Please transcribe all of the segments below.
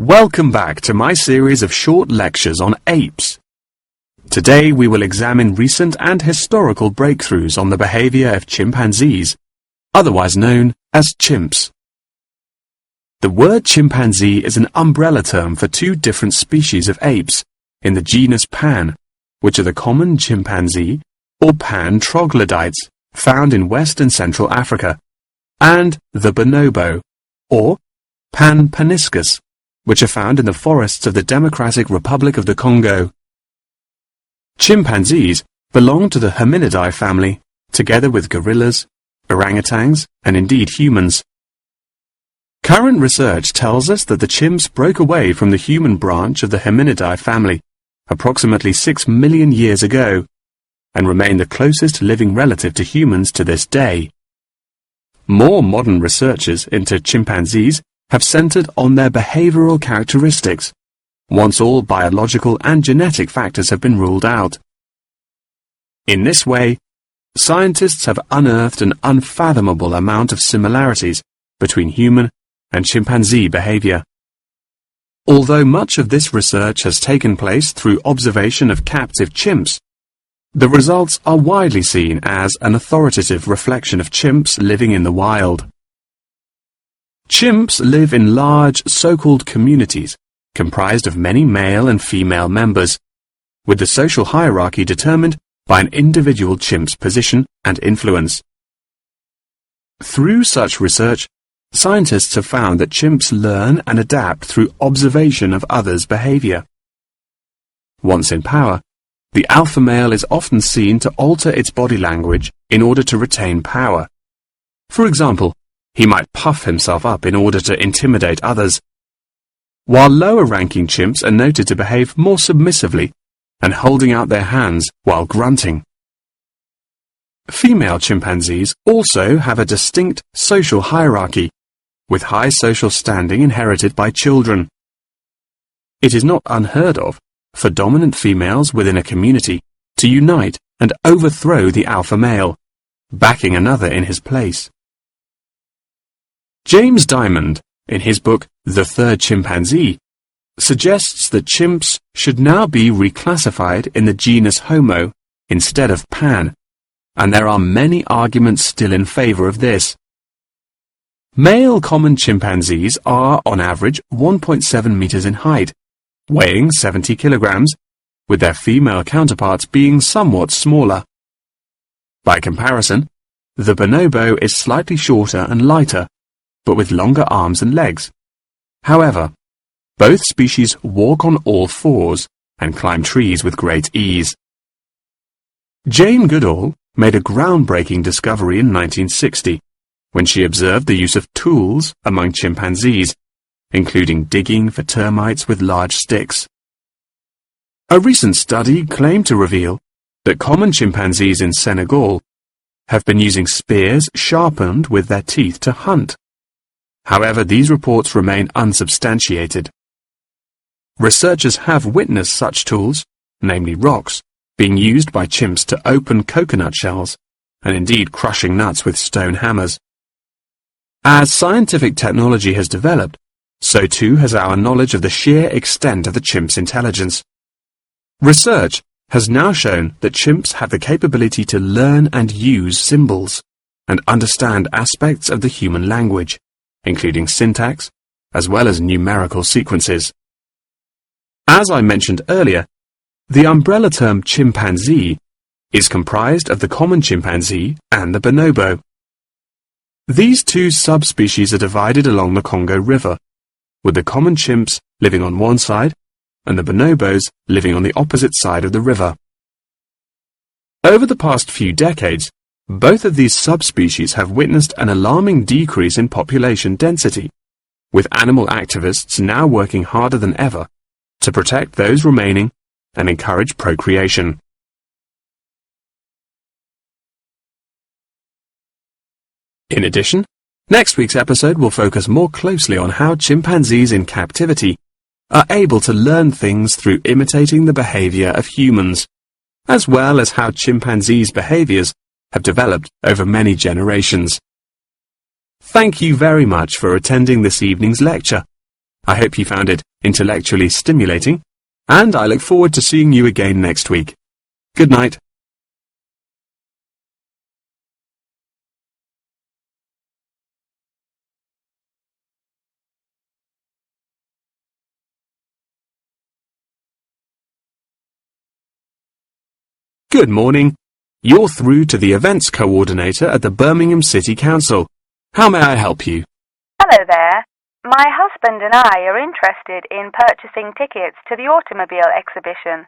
Welcome back to my series of short lectures on apes. Today we will examine recent and historical breakthroughs on the behavior of chimpanzees, otherwise known as chimps. The word chimpanzee is an umbrella term for two different species of apes in the genus Pan, which are the common chimpanzee or Pan troglodytes found in West and Central Africa, and the bonobo or Pan paniscus, which are found in the forests of the Democratic Republic of the Congo. Chimpanzees belong to the hominidae family, together with gorillas, orangutans, and indeed humans. Current research tells us that the chimps broke away from the human branch of the hominidae family approximately 6 million years ago, and remain the closest living relative to humans to this day. More modern researches into chimpanzees have centered on their behavioral characteristics, once all biological and genetic factors have been ruled out. In this way, scientists have unearthed an unfathomable amount of similarities between human and chimpanzee behavior. Although much of this research has taken place through observation of captive chimps, the results are widely seen as an authoritative reflection of chimps living in the wild. Chimps live in large so-called communities comprised of many male and female members, with the social hierarchy determined by an individual chimp's position and influence. Through such research, scientists have found that chimps learn and adapt through observation of others' behavior. Once in power, the alpha male is often seen to alter its body language in order to retain power. For example, he might puff himself up in order to intimidate others, while lower-ranking chimps are noted to behave more submissively and holding out their hands while grunting. Female chimpanzees also have a distinct social hierarchy, with high social standing inherited by children. It is not unheard of for dominant females within a community to unite and overthrow the alpha male, backing another in his place. James Diamond, in his book The Third Chimpanzee, suggests that chimps should now be reclassified in the genus Homo instead of Pan, and there are many arguments still in favor of this. Male common chimpanzees are, on average, 1.7 meters in height, weighing 70 kilograms, with their female counterparts being somewhat smaller. By comparison, the bonobo is slightly shorter and lighter, but with longer arms and legs. However, both species walk on all fours and climb trees with great ease. Jane Goodall made a groundbreaking discovery in 1960 when she observed the use of tools among chimpanzees, including digging for termites with large sticks. A recent study claimed to reveal that common chimpanzees in Senegal have been using spears sharpened with their teeth to hunt. However, these reports remain unsubstantiated. Researchers have witnessed such tools, namely rocks, being used by chimps to open coconut shells, and indeed crushing nuts with stone hammers. As scientific technology has developed, so too has our knowledge of the sheer extent of the chimp's intelligence. Research has now shown that chimps have the capability to learn and use symbols, and understand aspects of the human language, including syntax, as well as numerical sequences. As I mentioned earlier, the umbrella term chimpanzee is comprised of the common chimpanzee and the bonobo. These two subspecies are divided along the Congo River, with the common chimps living on one side and the bonobos living on the opposite side of the river. Over the past few decades, both of these subspecies have witnessed an alarming decrease in population density, with animal activists now working harder than ever to protect those remaining and encourage procreation. In addition, next week's episode will focus more closely on how chimpanzees in captivity are able to learn things through imitating the behavior of humans, as well as how chimpanzees' behaviors have developed over many generations. Thank you very much for attending this evening's lecture, I hope you found it intellectually stimulating, and I look forward to seeing you again next week. Good night. Good morning. You're through to the events coordinator at the Birmingham City Council. How may I help you? Hello there. My husband and I are interested in purchasing tickets to the automobile exhibition,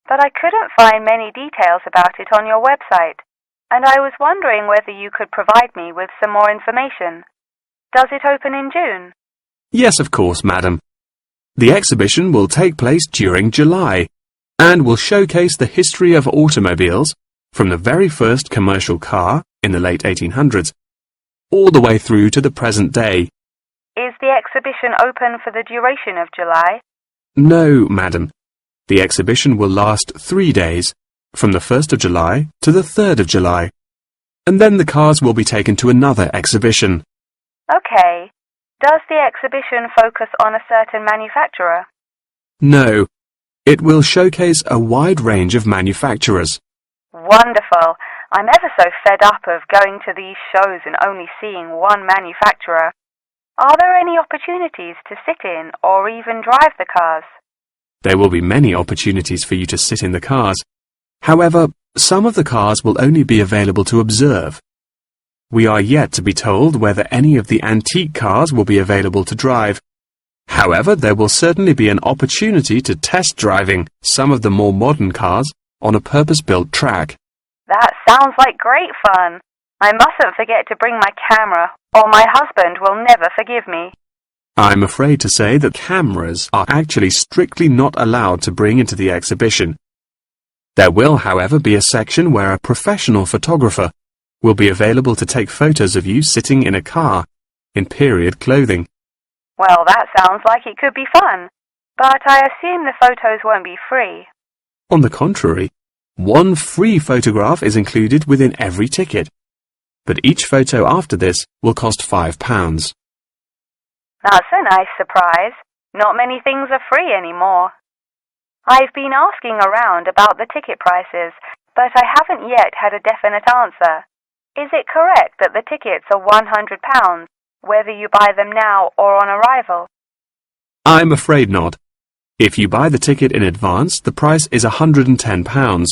but I couldn't find many details about it on your website, and I was wondering whether you could provide me with some more information. Does it open in June? Yes, of course, madam. The exhibition will take place during July and will showcase the history of automobiles from the very first commercial car in the late 1800s all the way through to the present day. Is the exhibition open for the duration of July? No, madam. The exhibition will last 3 days, from the 1st of July to the 3rd of July, and then the cars will be taken to another exhibition. Okay. Does the exhibition focus on a certain manufacturer? No. It will showcase a wide range of manufacturers. Wonderful. I'm ever so fed up of going to these shows and only seeing one manufacturer. Are there any opportunities to sit in or even drive the cars? There will be many opportunities for you to sit in the cars. However, some of the cars will only be available to observe. We are yet to be told whether any of the antique cars will be available to drive. However, there will certainly be an opportunity to test driving some of the more modern cars on a purpose-built track. That sounds like great fun. I mustn't forget to bring my camera, or my husband will never forgive me. I'm afraid to say that cameras are actually strictly not allowed to bring into the exhibition. There will, however, be a section where a professional photographer will be available to take photos of you sitting in a car in period clothing. Well, that sounds like it could be fun, but I assume the photos won't be free. On the contrary, one free photograph is included within every ticket, but each photo after this will cost £5. That's a nice surprise. Not many things are free anymore. I've been asking around about the ticket prices, but I haven't yet had a definite answer. Is it correct that the tickets are £100, whether you buy them now or on arrival? I'm afraid not. If you buy the ticket in advance, the price is £110,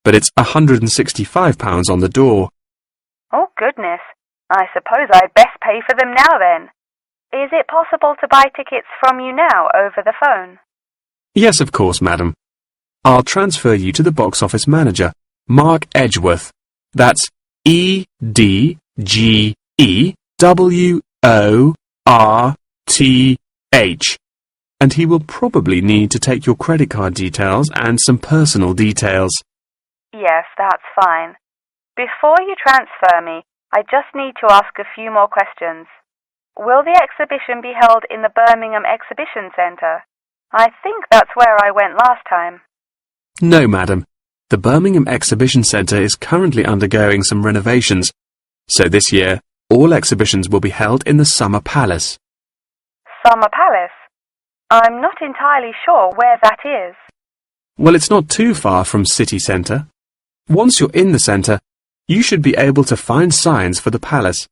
but it's £165 on the door. Oh, goodness. I suppose I'd best pay for them now then. Is it possible to buy tickets from you now over the phone? Yes, of course, madam. I'll transfer you to the box office manager, Mark Edgeworth. That's EDGEWORTH. And he will probably need to take your credit card details and some personal details. Yes, that's fine. Before you transfer me, I just need to ask a few more questions. Will the exhibition be held in the Birmingham Exhibition Centre? I think that's where I went last time. No, madam. The Birmingham Exhibition Centre is currently undergoing some renovations, so this year all exhibitions will be held in the Summer Palace. Summer Palace? I'm not entirely sure where that is. Well, it's not too far from City Centre. Once you're in the centre, you should be able to find signs for the palace.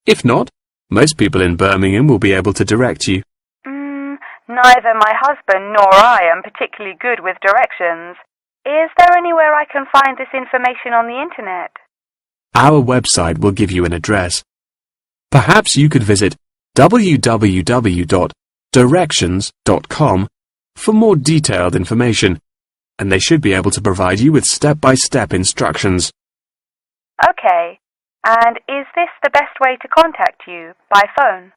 If not, most people in Birmingham will be able to direct you. Neither my husband nor I am particularly good with directions. Is there anywhere I can find this information on the internet? Our website will give you an address. Perhaps you could visit www.directions.com for more detailed information, and they should be able to provide you with step-by-step instructions. Okay. And is this the best way to contact you, by phone?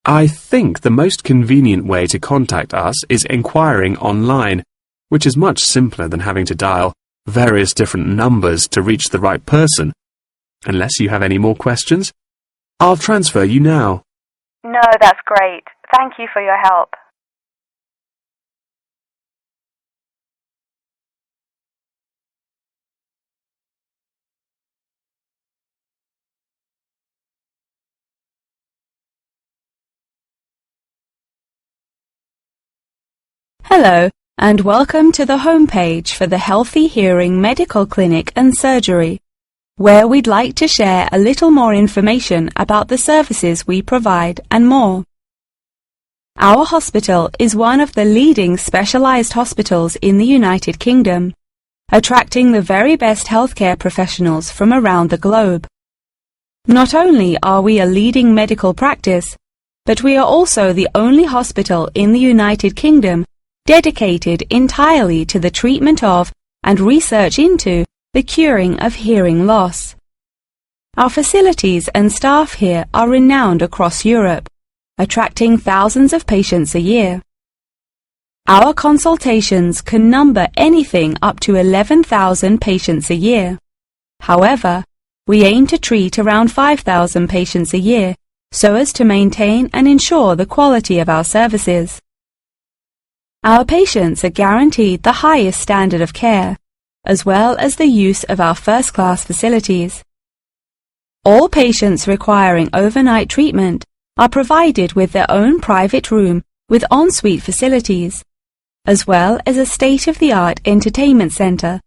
I think the most convenient way to contact us is inquiring online, which is much simpler than having to dial various different numbers to reach the right person. Unless you have any more questions, I'll transfer you now. No, that's great. Thank you for your help. Hello, and welcome to the homepage for the Healthy Hearing Medical Clinic and Surgery, where we'd like to share a little more information about the services we provide and more. Our hospital is one of the leading specialized hospitals in the United Kingdom, attracting the very best healthcare professionals from around the globe. Not only are we a leading medical practice, but we are also the only hospital in the United Kingdom dedicated entirely to the treatment of and research into the curing of hearing loss. Our facilities and staff here are renowned across Europe, attracting thousands of patients a year. Our consultations can number anything up to 11,000 patients a year. However, we aim to treat around 5,000 patients a year so as to maintain and ensure the quality of our services. Our patients are guaranteed the highest standard of care, as well as the use of our first-class facilities. All patients requiring overnight treatment are provided with their own private room with ensuite facilities, as well as a state-of-the-art entertainment center,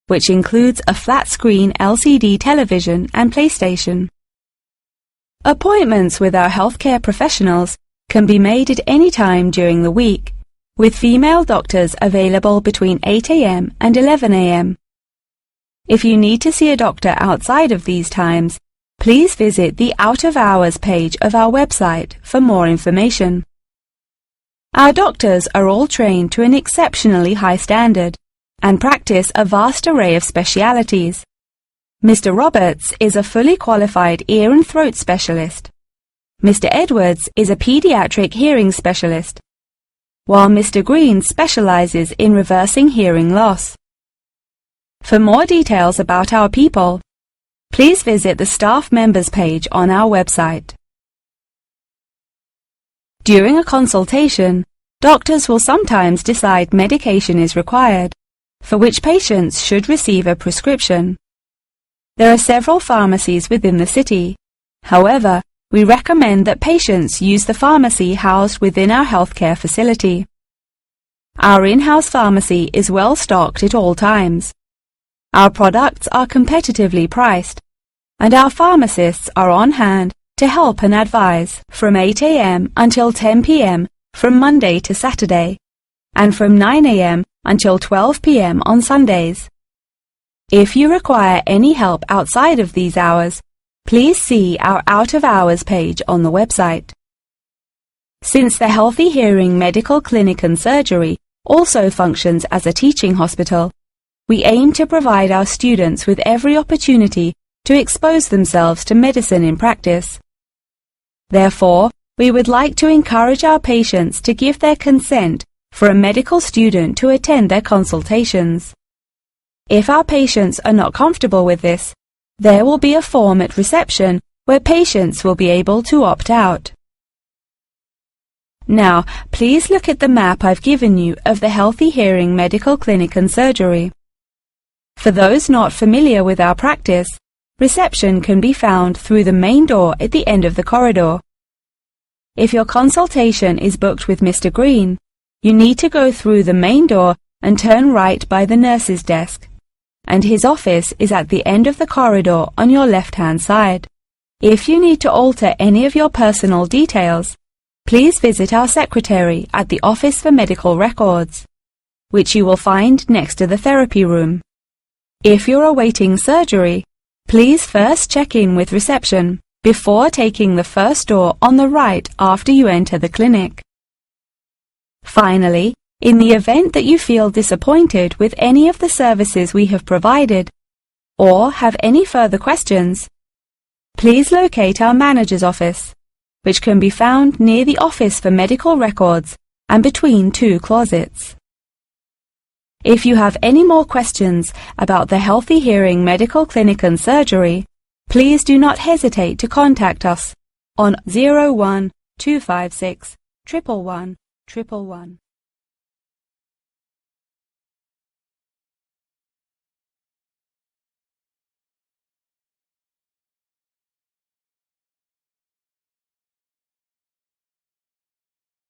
which includes a flat-screen LCD television and PlayStation. Appointments with our healthcare professionals can be made at any time during the week, with female doctors available between 8 a.m. and 11 a.m. If you need to see a doctor outside of these times, please visit the Out of Hours page of our website for more information. Our doctors are all trained to an exceptionally high standard and practice a vast array of specialities. Mr. Roberts is a fully qualified ear and throat specialist. Mr. Edwards is a pediatric hearing specialist, while Mr. Green specializes in reversing hearing loss. For more details about our people, please visit the staff members page on our website. During a consultation, doctors will sometimes decide medication is required, for which patients should receive a prescription. There are several pharmacies within the city. However, we recommend that patients use the pharmacy housed within our healthcare facility. Our in-house pharmacy is well stocked at all times. Our products are competitively priced, and our pharmacists are on hand to help and advise from 8 a.m. until 10 p.m. from Monday to Saturday, and from 9 a.m. until 12 p.m. on Sundays. If you require any help outside of these hours, please see our Out of Hours page on the website. Since the Healthy Hearing Medical Clinic and Surgery also functions as a teaching hospital, we aim to provide our students with every opportunity to expose themselves to medicine in practice. Therefore, we would like to encourage our patients to give their consent for a medical student to attend their consultations. If our patients are not comfortable with this, there will be a form at reception where patients will be able to opt out. Now, please look at the map I've given you of the Healthy Hearing Medical Clinic and Surgery. For those not familiar with our practice, reception can be found through the main door at the end of the corridor. If your consultation is booked with Mr. Green, you need to go through the main door and turn right by the nurse's desk, and his office is at the end of the corridor on your left-hand side. If you need to alter any of your personal details, please visit our secretary at the Office for Medical Records, which you will find next to the therapy room. If you're awaiting surgery, please first check in with reception before taking the first door on the right after you enter the clinic. Finally, in the event that you feel disappointed with any of the services we have provided, or have any further questions, please locate our manager's office, which can be found near the Office for Medical Records and between two closets. If you have any more questions about the Healthy Hearing Medical Clinic and Surgery, please do not hesitate to contact us on 01 256 111 111.